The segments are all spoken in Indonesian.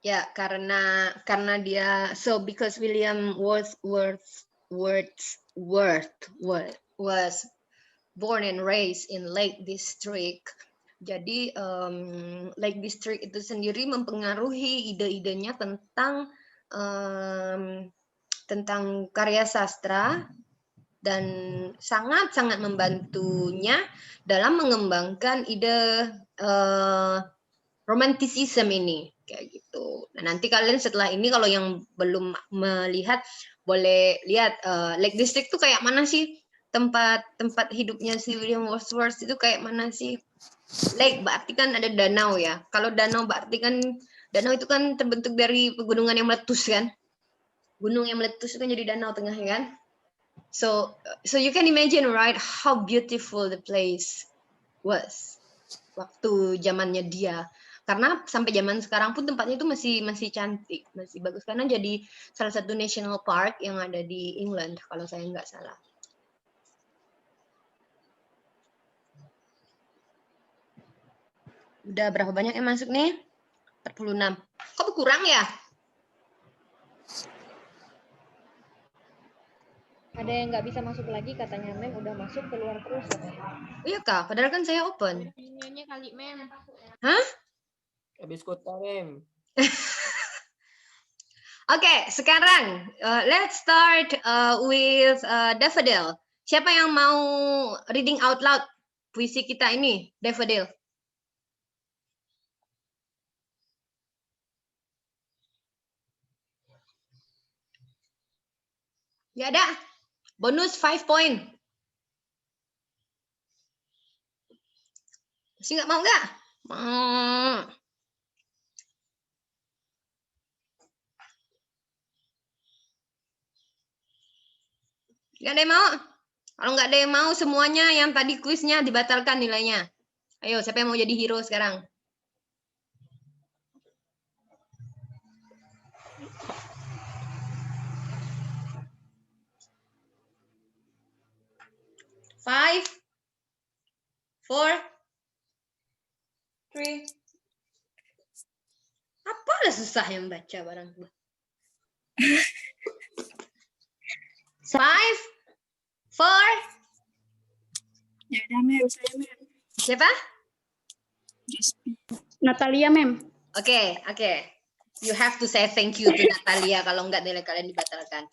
Ya, karena dia because William Wordsworth was born and raised in Lake District. Jadi Lake District itu sendiri mempengaruhi ide-idenya tentang karya sastra dan sangat-sangat membantunya dalam mengembangkan ide romanticism ini kayak gitu. Nah, nanti kalian setelah ini kalau yang belum melihat boleh lihat Lake District itu kayak mana sih, tempat hidupnya si William Wordsworth itu kayak mana sih. Lake berarti kan ada danau ya. Kalau danau berarti kan danau itu kan terbentuk dari pegunungan yang meletus kan. Gunung yang meletus itu kan jadi danau tengahnya kan. So you can imagine right how beautiful the place was waktu zamannya dia. Karena sampai zaman sekarang pun tempatnya itu masih cantik, masih bagus karena jadi salah satu national park yang ada di England kalau saya nggak salah. Udah berapa banyak yang masuk nih? 46. Kok berkurang ya? Ada yang nggak bisa masuk lagi katanya, Mem udah masuk keluar terus katanya. Iya kak, padahal kan saya open. Ininya kali, Mem. Hah? Habis kota, Mem. Oke, sekarang let's start with Daffodil. Siapa yang mau reading out loud puisi kita ini, Daffodil? Ya ada. Bonus 5 point. Masih nggak mau nggak? Mau. Nggak ada yang mau? Kalau nggak ada yang mau, semuanya yang tadi kuisnya dibatalkan nilainya. Ayo, siapa yang mau jadi hero sekarang? Five, 4, 3. Apa udah susah yang baca barang gue? 5, 4. Ya udah, Mem, saya Mem. Siapa? Natalia, Mem. Oke. You have to say thank you to Natalia kalau nggak nilai kalian dibatalkan.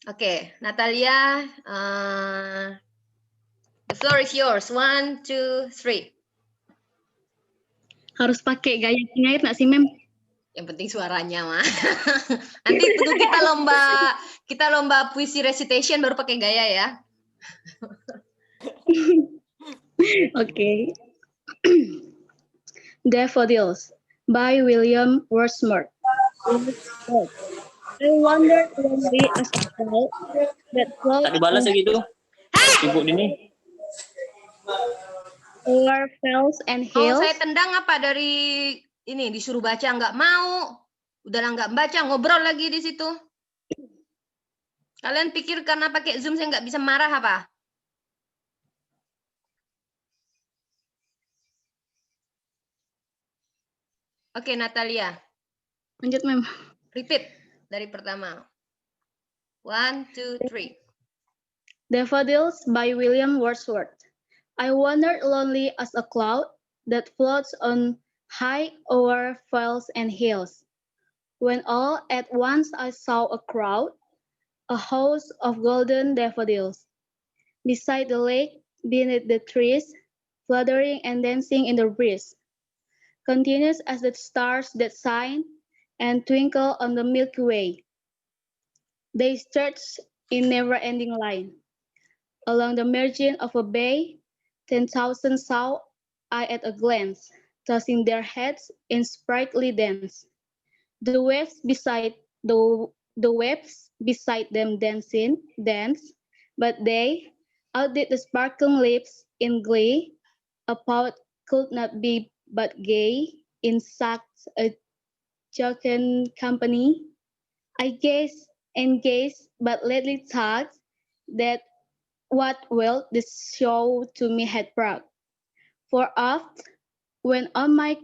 Oke, Natalia, the floor is yours. 1, 2, 3. Harus pakai gaya penyair nggak sih, Mem? Yang penting suaranya mah. Nanti tunggu kita lomba puisi recitation baru pakai gaya ya. Oke. Daffodils by William Wordsworth. I wonder lonely as a cloud that floats Tak dibalas lagi tu. Sibuk ini. over fells and Mau hills. saya tendang apa dari ini disuruh baca nggak mau. Udahlah nggak baca, ngobrol lagi di situ. Kalian pikir karena pakai Zoom saya nggak bisa marah apa? Oke, Natalia. Lanjut, Mem. Repeat dari pertama. 1, 2, 3. Daffodils by William Wordsworth. I wandered lonely as a cloud that floats on high over fells and hills. When all at once I saw a crowd, a host of golden daffodils, beside the lake, beneath the trees, fluttering and dancing in the breeze, continuous as the stars that shine and twinkle on the Milky Way. They stretch in never-ending line. Along the margin of a bay, 10,000 saw I at a glance, tossing their heads in sprightly dance. The waves beside them dance, but they outdid the sparkling lips in glee. A poet could not be but gay in such a jocund company. I gazed and gazed, but lately thought that what wealth this show to me had brought. For oft, when on my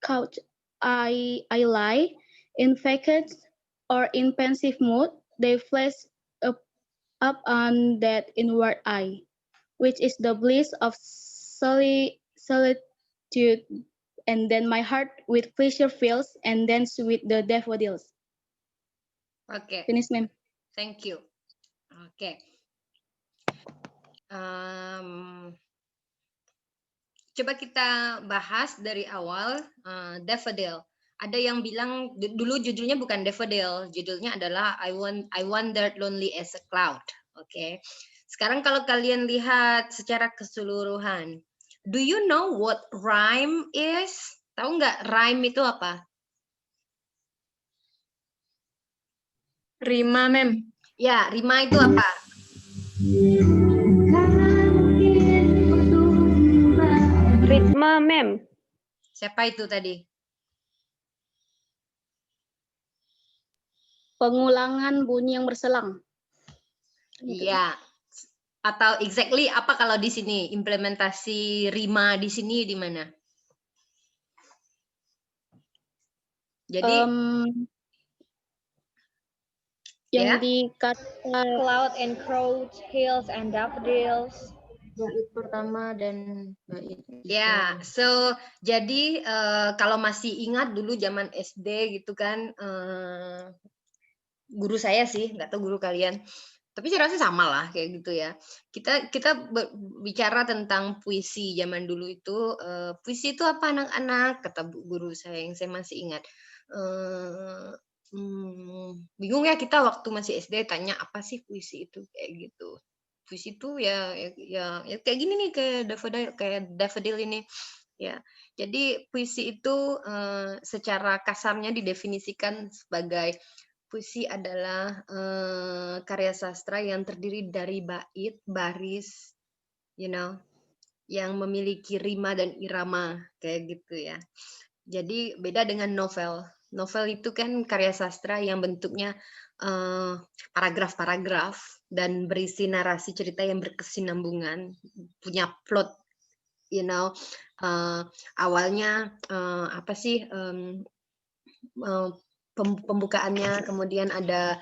couch I lie, in vacant or in pensive mood, they flash up on that inward eye, which is the bliss of solitude, and then my heart with pleasure fills, and dance with the daffodils. Oke, Finish, ma'am. thank you. Oke. Coba kita bahas dari awal daffodil. Ada yang bilang dulu judulnya bukan daffodil, judulnya adalah I wandered lonely as a cloud. Oke. Sekarang kalau kalian lihat secara keseluruhan, do you know what rhyme is? Tahu nggak rhyme itu apa? Rima, mem. Ya, rima itu apa? Ritma, mem. Siapa itu tadi? Pengulangan bunyi yang berselang. Iya. Atau exactly apa kalau di sini implementasi rima di sini di mana? Jadi Yang ya? dikata Cloud and crows, hills and daffodils. Bait pertama dan bait. Ya, so jadi kalau masih ingat dulu zaman SD gitu kan, guru saya sih, nggak tahu guru kalian, tapi saya rasa sama lah kayak gitu ya. Kita bicara tentang puisi zaman dulu itu, puisi itu apa anak-anak? Kata guru saya yang saya masih ingat. Bingung ya kita waktu masih SD tanya apa sih puisi itu kayak gitu. Puisi itu ya kayak gini nih kayak daffodil ini ya. Jadi puisi itu secara kasarnya didefinisikan sebagai puisi adalah karya sastra yang terdiri dari bait, baris, yang memiliki rima dan irama kayak gitu ya. Jadi beda dengan novel. Novel itu kan karya sastra yang bentuknya paragraf-paragraf dan berisi narasi cerita yang berkesinambungan, punya plot, awalnya apa sih pembukaannya, kemudian ada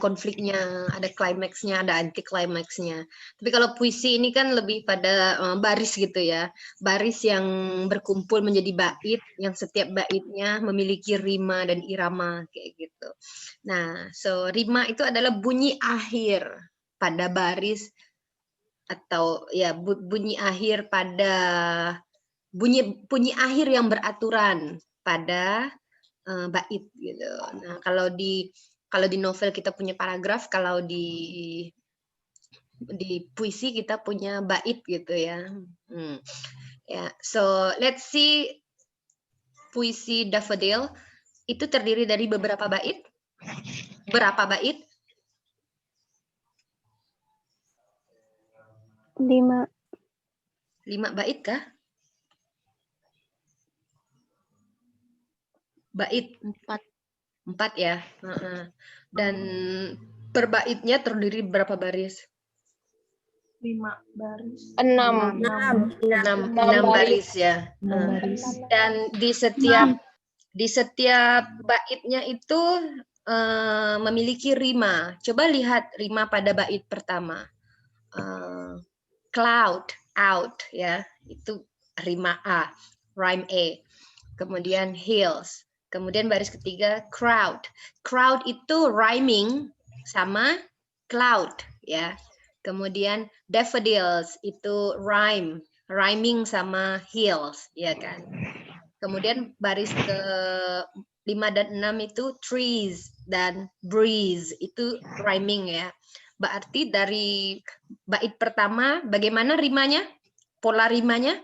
konfliknya, ada klimaksnya, ada anti klimaksnya. Tapi kalau puisi ini kan lebih pada baris gitu ya, baris yang berkumpul menjadi bait, yang setiap baitnya memiliki rima dan irama kayak gitu. Nah, so rima itu adalah bunyi akhir pada baris atau ya bunyi akhir pada bunyi akhir yang beraturan pada bait gitu. Nah, kalau di novel kita punya paragraf, kalau di puisi kita punya bait gitu ya. Ya, so let's see puisi Daffodil itu terdiri dari beberapa bait. Berapa bait? 5. 5 bait kah? Bait 4 ya. Dan per baitnya terdiri berapa baris? 5 baris. 6 baris ya. Dan di setiap baitnya itu memiliki rima. Coba lihat rima pada bait pertama. Cloud, out ya. Itu rima A, rhyme A. Kemudian hills. Kemudian baris ketiga crowd. Crowd itu rhyming sama cloud ya. Kemudian daffodils itu rhyming sama hills ya kan. Kemudian baris ke 5 dan 6 itu trees dan breeze itu rhyming ya. Berarti dari bait pertama bagaimana rimanya? Pola rimanya?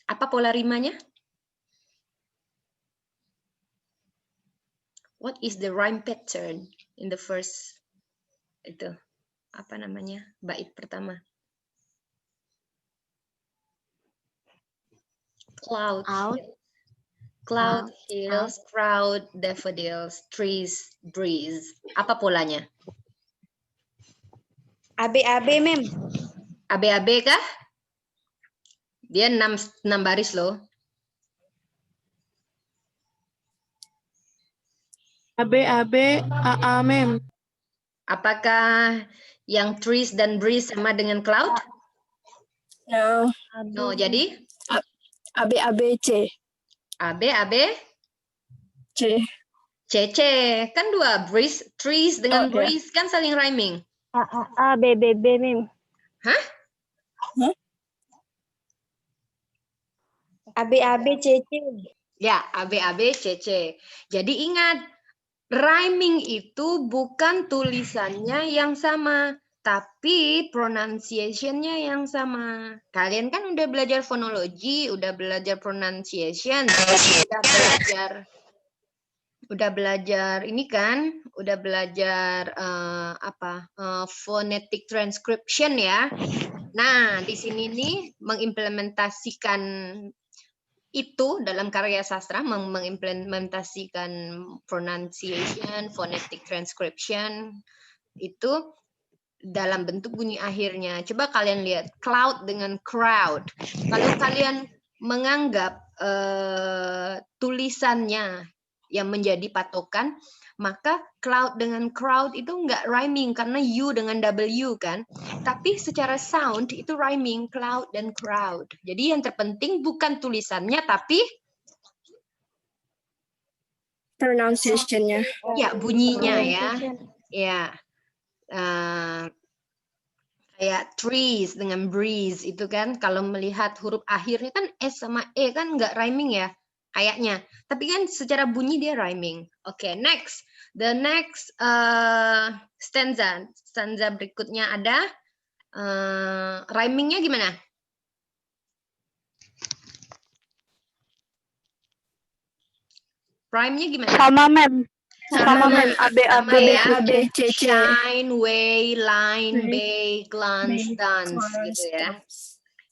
Apa pola rimanya? What is the rhyme pattern in the first itu? Apa namanya? Bait pertama. Cloud, hills, crowd, daffodils, trees, breeze. Apa polanya? AB, mem. AB kah? Dia 6 baris loh. AA, mem. Apakah yang trees dan breeze sama dengan cloud? No. No, jadi C. AB, C. CC. Kan dua, breeze, trees dengan Oh, iya. breeze kan saling rhyming. A, B, mem. Hah? A, B, C, C. Ya, AB, CC. Jadi ingat, rhyming itu bukan tulisannya yang sama, tapi pronunciation-nya yang sama. Kalian kan udah belajar fonologi, udah belajar pronunciation, udah belajar ini kan, udah belajar phonetic transcription ya. Nah, di sini nih mengimplementasikan itu dalam karya sastra, mengimplementasikan pronunciation, phonetic transcription itu dalam bentuk bunyi akhirnya. Coba kalian lihat cloud dengan crowd. Kalau kalian menganggap tulisannya yang menjadi patokan, maka cloud dengan crowd itu nggak rhyming karena U dengan W kan. Tapi secara sound itu rhyming cloud dan crowd. Jadi yang terpenting bukan tulisannya tapi Pronunciation-nya. ya bunyinya ya. Ya. Kayak trees dengan breeze itu kan kalau melihat huruf akhirnya kan S sama E kan nggak rhyming ya kayaknya. Tapi kan secara bunyi dia rhyming. Oke, next. The next stanza berikutnya ada rhymingnya gimana? Rhyme-nya gimana? Sama, mem. Sama, mem. sama ya. C. Shine, way, line, bake, glance, dance gitu ya.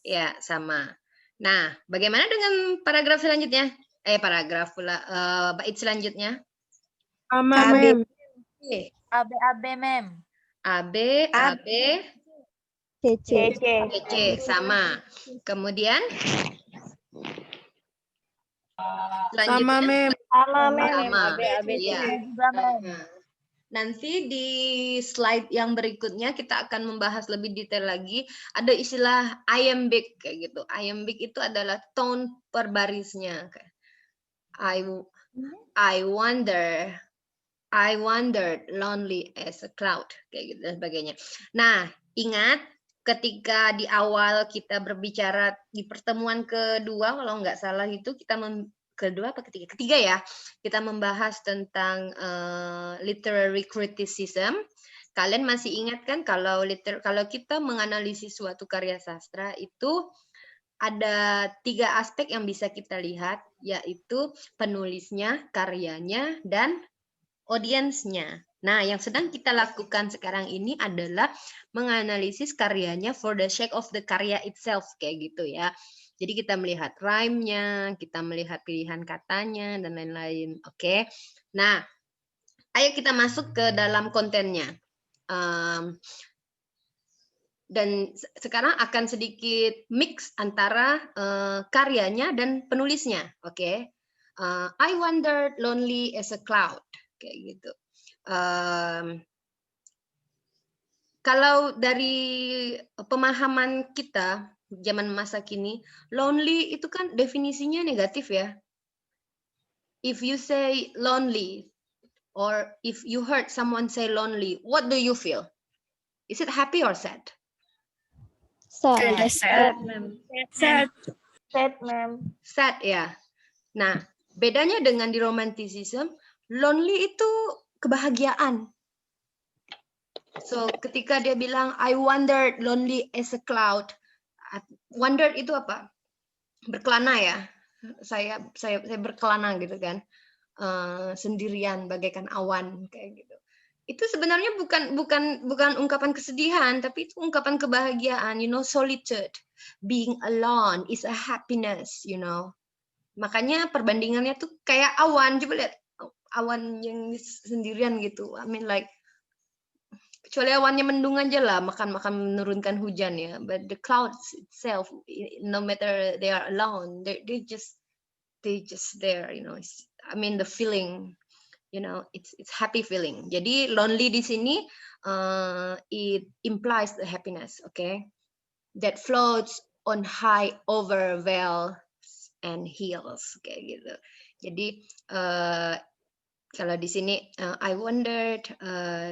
Ya, sama. Nah, bagaimana dengan paragraf selanjutnya? Paragraf pula, bait selanjutnya. Sama, mem. AB, mem. AB, C, C. C, sama. Kemudian selanjutnya Sama, mem. sama. Iya. Juga, mem. Nanti di slide yang berikutnya kita akan membahas lebih detail lagi. Ada istilah iambic kayak gitu. Iambic itu adalah tone per barisnya. I wondered lonely as a cloud kayak gitu dan sebagainya. Nah, ingat ketika di awal kita berbicara di pertemuan kedua kalau nggak salah itu kita kedua apa ketiga ya, kita membahas tentang literary criticism. Kalian masih ingat kan kalau kita menganalisis suatu karya sastra itu ada 3 aspek yang bisa kita lihat, yaitu penulisnya, karyanya, dan audiensnya. Nah, yang sedang kita lakukan sekarang ini adalah menganalisis karyanya for the sake of the karya itself, kayak gitu ya. Jadi kita melihat rhyme-nya, kita melihat pilihan katanya, dan lain-lain. Oke. Nah, ayo kita masuk ke dalam kontennya. Dan sekarang akan sedikit mix antara karyanya dan penulisnya. Oke. I wondered lonely as a cloud. Kayak gitu. Kalau dari pemahaman kita zaman masa kini, lonely itu kan definisinya negatif ya. If you say lonely or if you heard someone say lonely, what do you feel? Is it happy or sad? Sad, mem. Sad ya. Nah, bedanya dengan di romanticism, lonely itu kebahagiaan. So, ketika dia bilang I wondered lonely as a cloud. Wondered itu apa? Berkelana ya. Saya berkelana gitu kan. Sendirian bagaikan awan kayak gitu. Itu sebenarnya bukan ungkapan kesedihan, tapi itu ungkapan kebahagiaan, you know, solitude. Being alone is a happiness, you know. Makanya perbandingannya tuh kayak awan. Coba lihat awan yang sendirian gitu. I mean like kecuali awannya mendung aja lah, makan menurunkan hujan ya. But the clouds itself, no matter they are alone, they just there, you know. I mean the feeling, you know, it's happy feeling. Jadi lonely di sini it implies the happiness, okay, that floats on high over vales and hills, kayak gitu. Jadi kalau di sini I wondered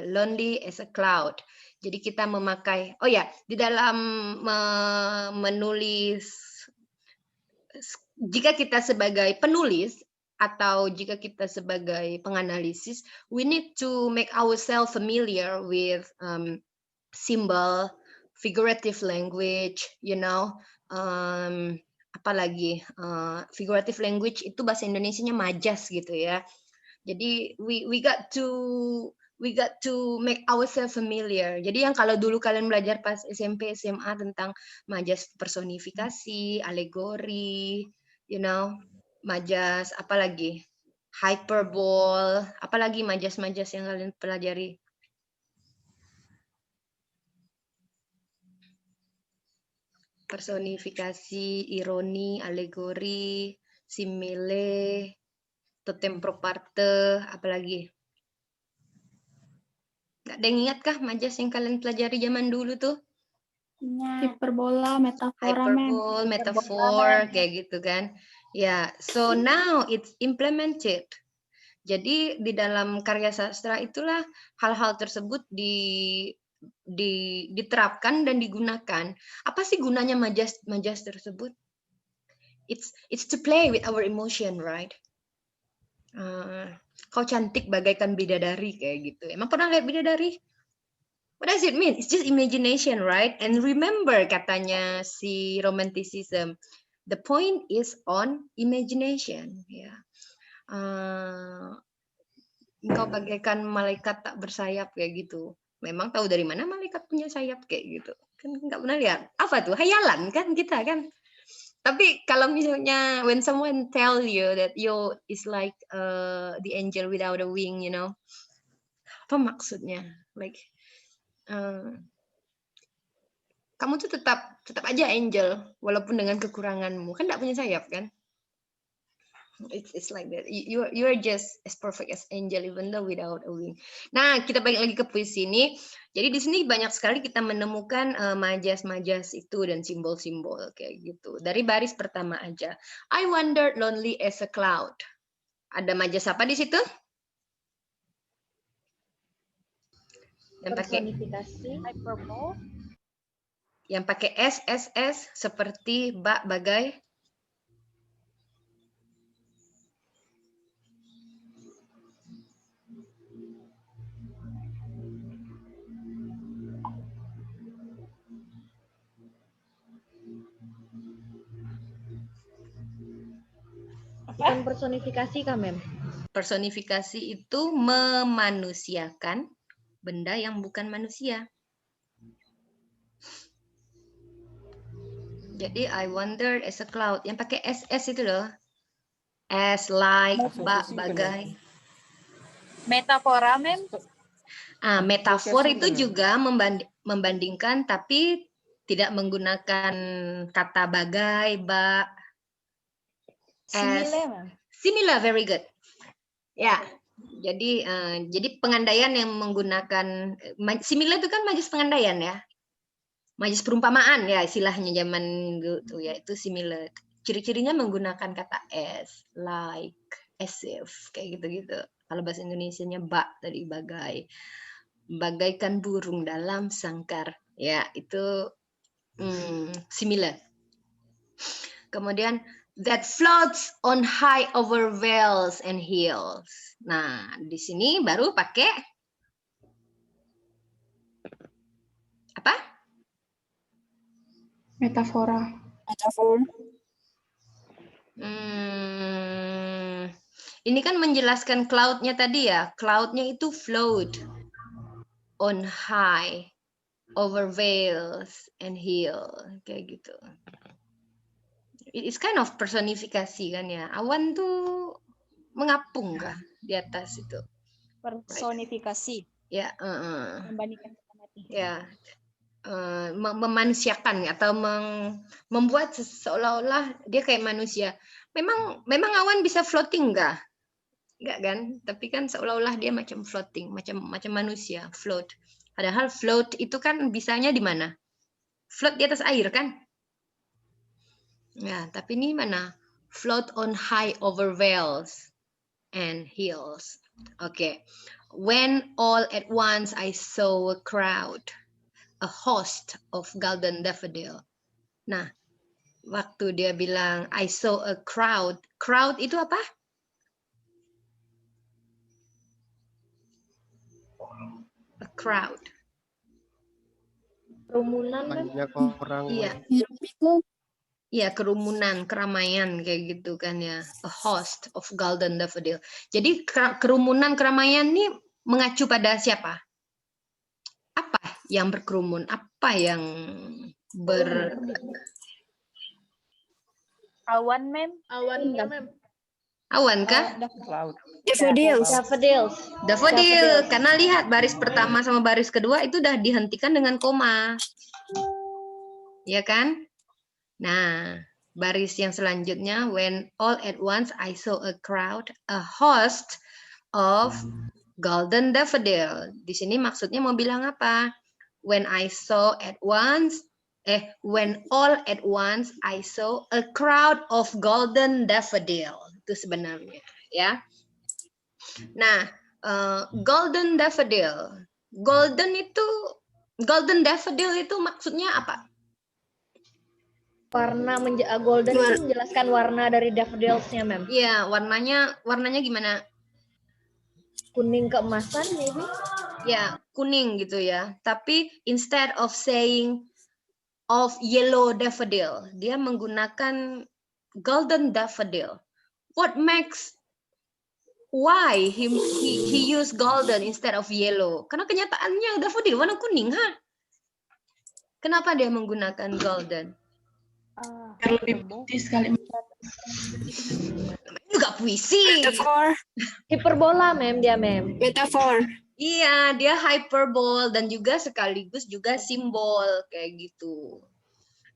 lonely as a cloud. Jadi kita memakai, oh ya, di dalam menulis, jika kita sebagai penulis atau jika kita sebagai penganalisis, we need to make ourselves familiar with symbol, figurative language, you know, apalagi figurative language itu bahasa Indonesianya majas gitu ya. Jadi we got to make ourselves familiar. Jadi yang kalau dulu kalian belajar pas SMP, SMA tentang majas personifikasi, alegori, you know, majas apalagi hyperbole, apalagi majas-majas yang kalian pelajari. Personifikasi, ironi, alegori, simile, totem proparte, apalagi? Nggak ada yang ingat kah majas yang kalian pelajari zaman dulu tuh? Hiperbola, metafora, mem. Hyperbole, metafor, kayak gitu kan. Ya, so now it's implemented. Jadi di dalam karya sastra itulah hal-hal tersebut diterapkan dan digunakan. Apa sih gunanya majas tersebut? It's to play with our emotion, right? Kau cantik bagaikan bidadari kayak gitu. Emang pernah lihat bidadari? What does it mean? It's just imagination, right? And remember katanya si romanticism, the point is on imagination. Ya, engkau bagaikan malaikat tak bersayap kayak gitu. Memang tahu dari mana malaikat punya sayap kayak gitu? Kan nggak pernah lihat. Apa tuh? Hayalan kan kita kan. Tapi kalau misalnya when someone tell you that you is like the angel without a wing, you know, apa maksudnya? Like kamu tuh tetap aja angel walaupun dengan kekuranganmu, kan nggak punya sayap kan? It's like that. You are just as perfect as angel even though without a wing. Nah, kita balik lagi ke puisi ini. Jadi di sini banyak sekali kita menemukan majas-majas itu dan simbol-simbol kayak gitu. Dari baris pertama aja. I wandered lonely as a cloud. Ada majas apa di situ? Yang pakai Personifikasi, hyperbole, yang pakai S seperti bak bagai. bukan personifikasi kah, Mem? Personifikasi itu memanusiakan benda yang bukan manusia. Jadi I wondered as a cloud. Yang pakai SS itu loh. As, like, bak, bagai. Metafora, Mem. Metafor itu juga membandingkan tapi tidak menggunakan kata bagai, bak, as. Simile, Mem. Similar, very good. Ya, jadi pengandaian yang menggunakan similar itu kan majas pengandaian ya, majas perumpamaan ya istilahnya zaman dulu ya, itu similar. Ciri-cirinya menggunakan kata as, like, as if, kayak gitu-gitu. Kalau bahasa Indonesianya bak tadi bagai, bagaikan burung dalam sangkar, ya itu similar. Kemudian that floats on high over vales and hills. Nah, di sini baru pakai apa? Metafora. Metafor. Ini kan menjelaskan cloud-nya tadi ya. Cloud-nya itu float on high over vales and hill, kayak gitu. It's kind of personifikasi kan ya. Awan tuh mengapung kah di atas itu. Personifikasi. Ya, Membandingkan sama Ya, memanusiakan atau membuat seolah-olah dia kayak manusia. Memang awan bisa floating enggak? Enggak kan? Tapi kan seolah-olah dia macam floating, macam manusia, float. Padahal float itu kan bisanya di mana? Float di atas air kan? Ya, tapi ini mana? Float on high over vales and hills. Okay. When all at once I saw a crowd, a host of golden daffodil. Nah, waktu dia bilang I saw a crowd. Crowd itu apa? A crowd. Kerumunan, Mem. Banyak orang. Iya. Iya, kerumunan, keramaian kayak gitu kan ya. A host of golden daffodil. Jadi kerumunan, keramaian ini mengacu pada siapa? Apa yang berkerumun? Apa yang Awan, Mem. Awan, Mem. awan kah? Cloud. Daffodils. Daffodil. Karena lihat baris pertama sama baris kedua itu udah dihentikan dengan koma. Ya kan? Nah, baris yang selanjutnya, when all at once I saw a crowd, a host of golden daffodil. Di sini maksudnya mau bilang apa? When I saw at once, when all at once I saw a crowd of golden daffodil. Itu sebenarnya, ya. Nah, golden daffodil. Golden daffodil itu maksudnya apa? Warna golden itu menjelaskan warna dari daffodilsnya, Mem. Iya, warnanya gimana? Kuning keemasan, maybe? Ya, kuning gitu ya. Tapi instead of saying of yellow daffodil, dia menggunakan golden daffodil. Why he use golden instead of yellow? Karena kenyataannya daffodil warna kuning, ha? Kenapa dia menggunakan golden? Lebih putih sekali. Juga puisi. Hiperbola, Mem, dia, Mem. Metafor. Iya, dia hyperbole dan juga sekaligus juga simbol kayak gitu.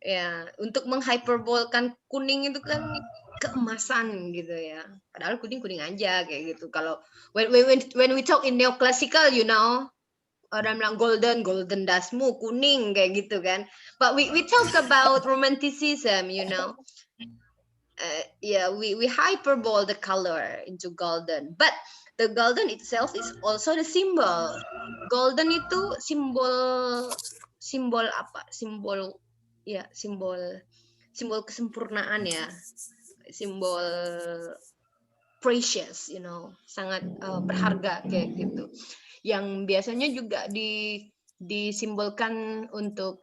Ya, untuk menghyperbolkan kuning itu kan keemasan gitu ya. Padahal kuning aja kayak gitu. Kalau when we talk in neoclassical, you know, orang bilang golden dasmu kuning kayak gitu kan. But we talk about romanticism, you know. We hyperbole the color into golden. But the golden itself is also the symbol. Golden itu simbol apa? Simbol kesempurnaan ya. Simbol precious, you know, sangat berharga kayak gitu. Yang biasanya juga disimbolkan untuk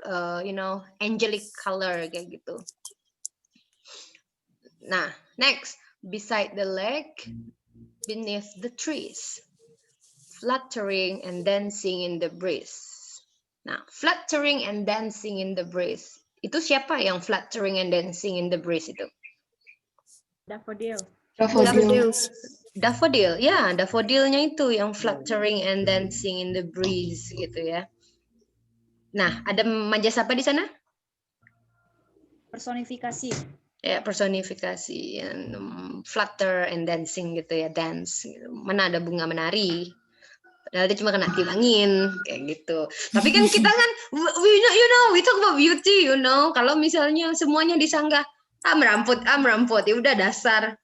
angelic color kayak gitu. Nah, next, beside the lake, beneath the trees, fluttering and dancing in the breeze. Nah, fluttering and dancing in the breeze. Itu siapa yang fluttering and dancing in the breeze itu? Daffodil. Daffodil, ya, daffodilnya itu yang fluttering and dancing in the breeze gitu ya. Nah, ada majas apa di sana? Personifikasi. Ya, personifikasi, flutter and dancing gitu ya, dance. Gitu. Mana ada bunga menari? Padahal dia cuma kena tiup angin kayak gitu. Tapi kan kita kan, we talk about beauty, you know. Kalau misalnya semuanya disanggah, meramput, ya udah dasar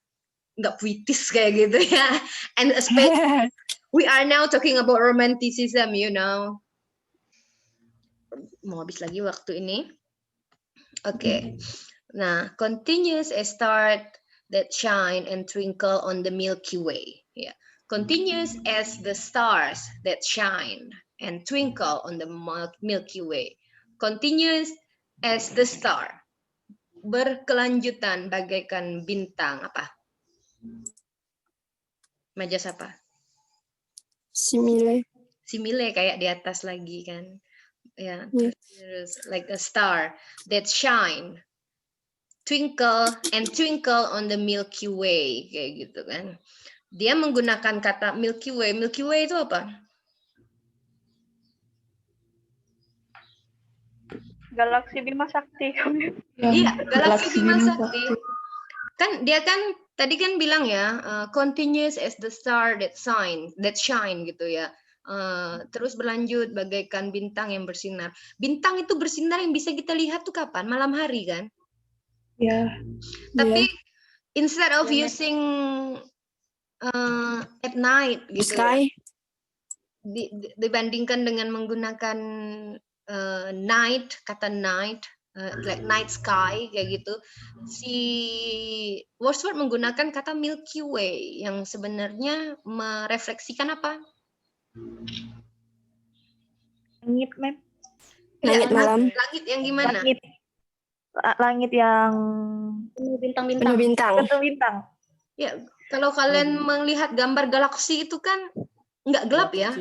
nggak puitis kayak gitu ya. And especially we are now talking about romanticism, you know. Mau habis lagi waktu ini. Oke. Nah, continuous a star that shine and twinkle on the Milky Way. Yeah. Continuous as the stars that shine and twinkle on the Milky Way. Continuous as the star. Berkelanjutan bagaikan bintang apa? Majas apa? Simile. Simile kayak di atas lagi kan. Ya, yeah. Like a star that shine. Twinkle on the Milky Way kayak gitu kan. Dia menggunakan kata Milky Way. Milky Way itu apa? Galaksi Bima Sakti. Iya, Galaksi Bima Bima Sakti. Kan dia kan tadi kan bilang ya, continuous as the star that shine gitu ya. Terus berlanjut bagaikan bintang yang bersinar. Bintang itu bersinar yang bisa kita lihat tuh kapan? Malam hari kan? Ya. Tapi instead of using at night gitu ya, dibandingkan dengan menggunakan kata night, like night sky kayak gitu, si Wordsworth menggunakan kata Milky Way yang sebenarnya merefleksikan apa? Langit, Mem. Langit malam. Langit yang gimana? Langit yang Penuh bintang-bintang. penuh bintang. Ya, kalau kalian melihat gambar galaksi itu kan nggak gelap ya.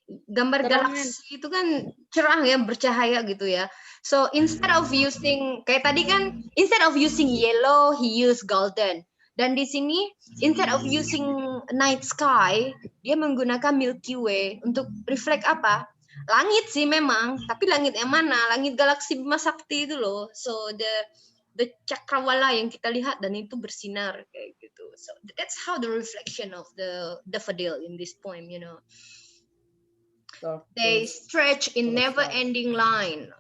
Gambar galaksi itu kan cerah ya, bercahaya gitu ya. So instead of using kayak tadi kan, instead of using yellow, he used golden. Dan di sini instead of using night sky, dia menggunakan Milky Way untuk reflect apa? Langit sih memang, tapi langit yang mana? Langit galaksi Bima Sakti itu loh. So the cakrawala yang kita lihat dan itu bersinar kayak gitu. So that's how the reflection of the daffodil in this poem, you know. They stretch in never-ending line.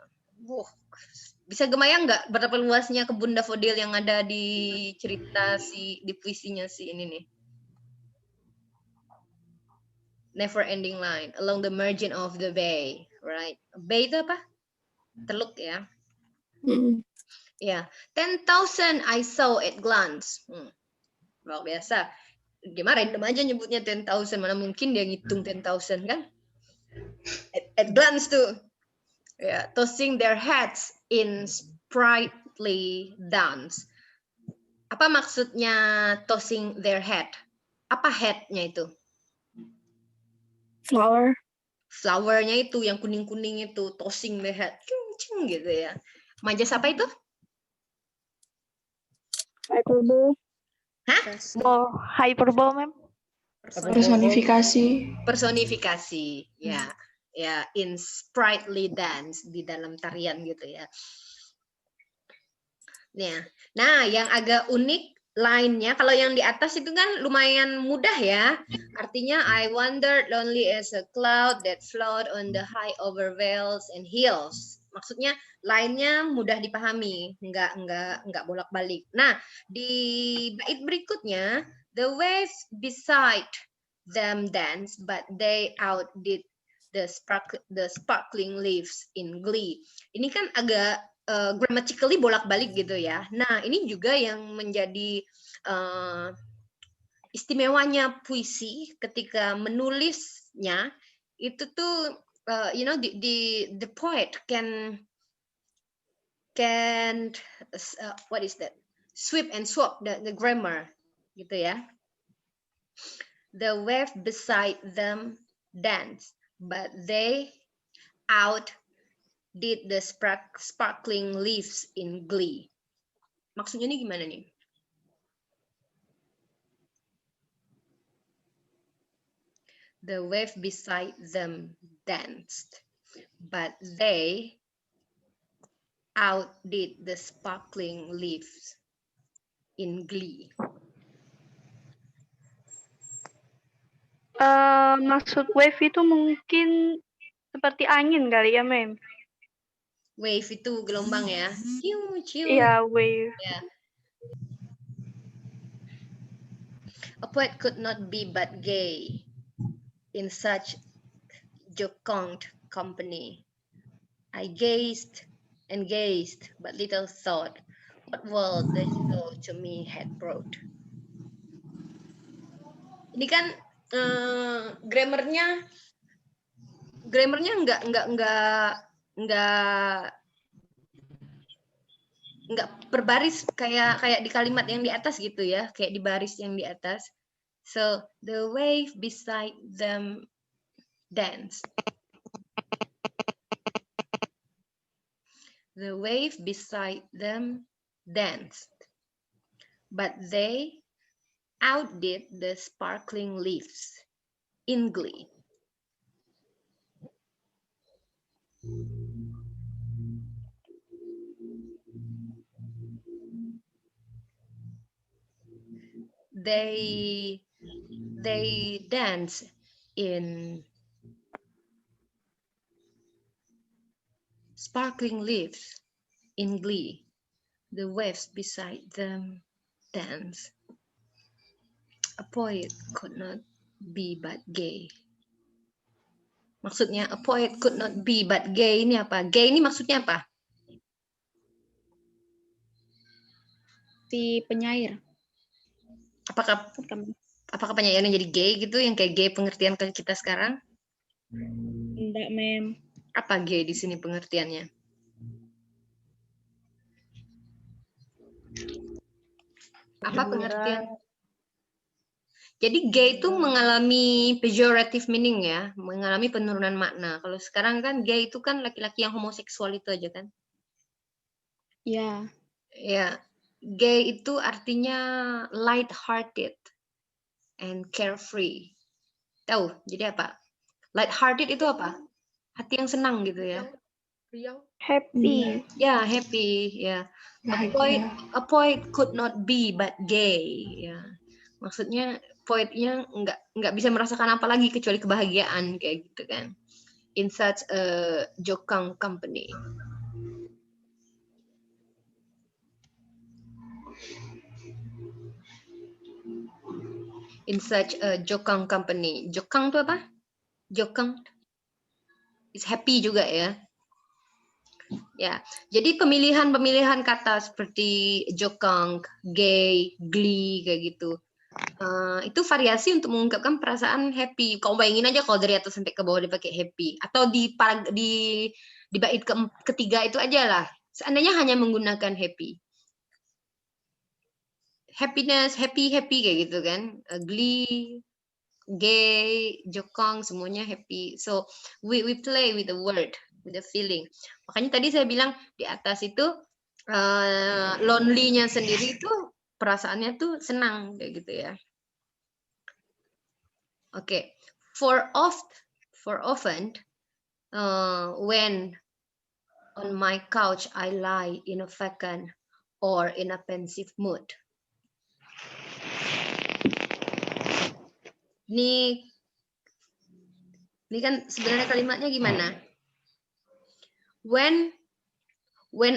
Bisa gemayang nggak berapa luasnya kebun daffodil yang ada di cerita di puisinya si ini nih? Never-ending line along the margin of the bay, right? Bay itu apa? Teluk ya. Ya, 10,000 I saw at glance. Luar biasa. Dia random aja nyebutnya 10,000, mana mungkin dia ngitung 10,000 kan? At glance tuh, ya, tossing their heads in sprightly dance. Apa maksudnya tossing their head? Apa headnya itu? Flowernya itu yang kuning-kuning itu, tossing their head, cung gitu ya. Majas apa itu? Hyperbole. Hah? Hyperbole, Mem. Personifikasi, ya, ya, in sprightly dance, di dalam tarian gitu ya. Nah, yang agak unik lainnya, kalau yang di atas itu kan lumayan mudah ya. Artinya, I wandered lonely as a cloud that float on the high over vales and hills. Maksudnya lainnya mudah dipahami, nggak bolak-balik. Nah, di bait berikutnya, the waves beside them dance, but they outdid the sparkling leaves in glee. Ini kan agak grammatically bolak-balik gitu ya. Nah, ini juga yang menjadi istimewanya puisi ketika menulisnya itu tuh, you know, the poet can what is that? Sweep and swap the grammar gitu ya. The wave beside them dance, but they outdid the sparkling leaves in glee. Maksudnya ini gimana nih? The wave beside them danced, but they outdid the sparkling leaves in glee. Maksud wave itu mungkin seperti angin kali ya, Mem? Wave itu gelombang ya? Iya, wave. Yeah. A poet could not be but gay in such jocund company. I gazed and gazed, but little thought what world the show to me had brought. Ini kan grammarnya nggak berbaris kayak di kalimat yang di atas gitu ya, kayak di baris yang di atas. So the wave beside them danced. The wave beside them danced, but they outdid the sparkling leaves in glee. they dance in sparkling leaves in glee. The waves beside them dance. A poet could not be but gay. Maksudnya a poet could not be but gay ini apa? Gay ini maksudnya apa? Si penyair. Apakah penyairnya jadi gay gitu, yang kayak gay pengertian ke kita sekarang? Enggak, Mem. Apa gay di sini pengertiannya? Apa pengertian? Jadi gay itu mengalami pejorative meaning ya, mengalami penurunan makna. Kalau sekarang kan gay itu kan laki-laki yang homoseksual itu aja kan? Ya. Ya, gay itu artinya light-hearted and carefree. Tahu? Jadi apa? Light-hearted itu apa? Hati yang senang gitu ya. Happy. Ya, happy. Ya. A poet could not be but gay. Ya. Maksudnya poetnya nggak bisa merasakan apa lagi kecuali kebahagiaan kayak gitu kan. In such a jokang company. In such a jokang company. Jokang itu apa? Jokang. It's happy juga ya. Ya, jadi pemilihan kata seperti jokang, gay, glee kayak gitu. Itu variasi untuk mengungkapkan perasaan happy. Kau bayangin aja kalau dari atas sampai ke bawah dipakai happy, atau di bait ketiga itu aja lah. Seandainya hanya menggunakan happy, happiness, happy kayak gitu kan. Glee, gay, jokang, semuanya happy. So we play with the word, with the feeling. Makanya tadi saya bilang di atas itu lonely-nya sendiri itu perasaannya tuh senang kayak gitu ya. Oke, for often when on my couch I lie in a vacant or in a pensive mood. Ini kan sebenarnya kalimatnya gimana? When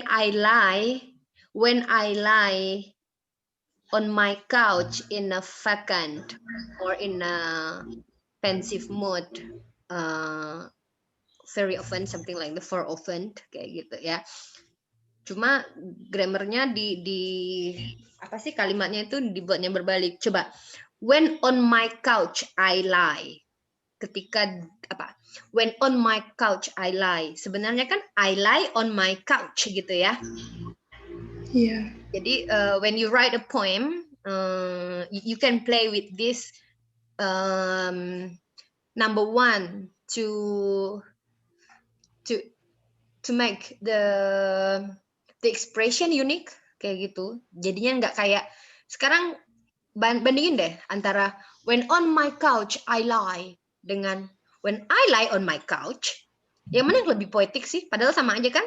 I lie on my couch in a vacant or in a pensive mood, very often, something like the for often kayak gitu ya. Cuma grammarnya di apa sih, kalimatnya itu dibuatnya berbalik. Coba, when on my couch I lie. Ketika apa? When on my couch I lie. Sebenarnya kan I lie on my couch gitu ya. Iya. Jadi when you write a poem, you can play with this number one to make the expression unique kayak gitu. Jadinya nggak kayak sekarang, bandingin deh antara when on my couch I lie dengan when I lie on my couch. Yang mana yang lebih poetik sih? Padahal sama aja kan?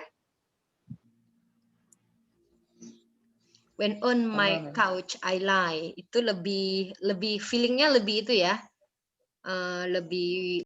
When on my couch I lie itu lebih feelingnya lebih itu ya, lebih